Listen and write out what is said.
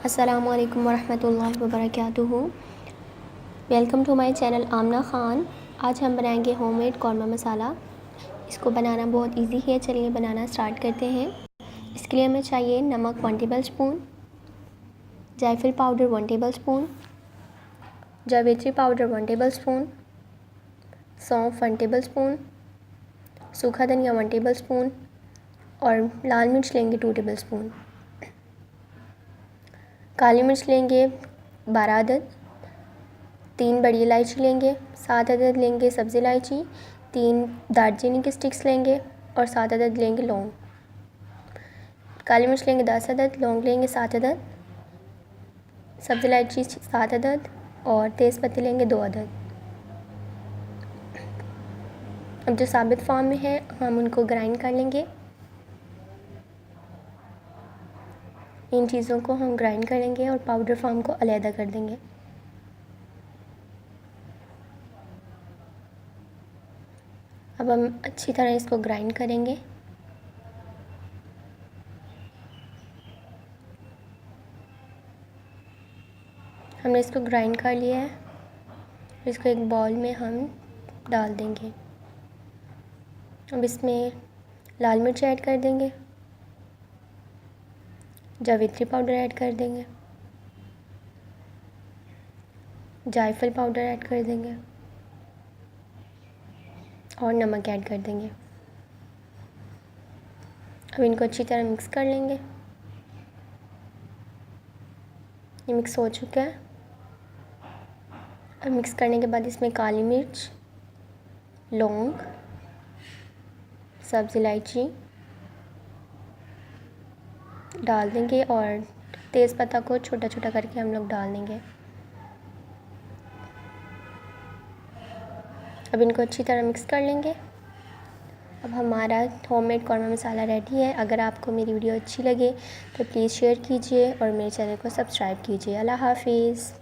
अस्सलामु अलैकुम वरहमतुल्लाहि वबरकातुहू। वेलकम टू माय चैनल आमना ख़ान। आज हम बनाएंगे होममेड कौरमा मसाला। इसको बनाना बहुत इजी है। चलिए बनाना स्टार्ट करते हैं। इसके लिए हमें चाहिए नमक 1 टेबल स्पून, जायफल पाउडर 1 टेबल स्पून, जावित्री पाउडर 1 टेबल स्पून, सौंफ 1 टेबल स्पून, सूखा धनिया 1 टेबल स्पून और लाल मिर्च लेंगे 2 टेबल स्पून। काली मिर्च लेंगे 12 अदद, 3 बड़ी इलायची लेंगे, 7 अदद लेंगे सब्ज़ी इलायची, 3 दालचीनी की स्टिक्स लेंगे और 7 अदद लेंगे लौंग। काली मिर्च लेंगे 10 अदद, लौंग लेंगे 7 अदद, सब्ज़ी इलायची 7 अदद और तेज़ पत्ते लेंगे 2 अदद। अब जो साबित फॉर्म में है हम उनको ग्राइंड कर लेंगे। इन चीज़ों को हम ग्राइंड करेंगे और पाउडर फॉर्म को अलहदा कर देंगे। अब हम अच्छी तरह इसको ग्राइंड करेंगे। हमने इसको ग्राइंड कर लिया है। इसको एक बाउल में हम डाल देंगे। अब इसमें लाल मिर्च ऐड कर देंगे, जावित्री पाउडर ऐड कर देंगे, जायफल पाउडर ऐड कर देंगे और नमक ऐड कर देंगे। अब इनको अच्छी तरह मिक्स कर लेंगे। ये मिक्स हो चुका है। अब मिक्स करने के बाद इसमें काली मिर्च, लौंग, सब्ज़ इलायची डाल देंगे और तेज़ पत्ता को छोटा छोटा करके हम लोग डाल देंगे। अब इनको अच्छी तरह मिक्स कर लेंगे। अब हमारा होममेड कौरमा मसाला रेडी है। अगर आपको मेरी वीडियो अच्छी लगे तो प्लीज़ शेयर कीजिए और मेरे चैनल को सब्सक्राइब कीजिए। अल्लाह हाफिज़।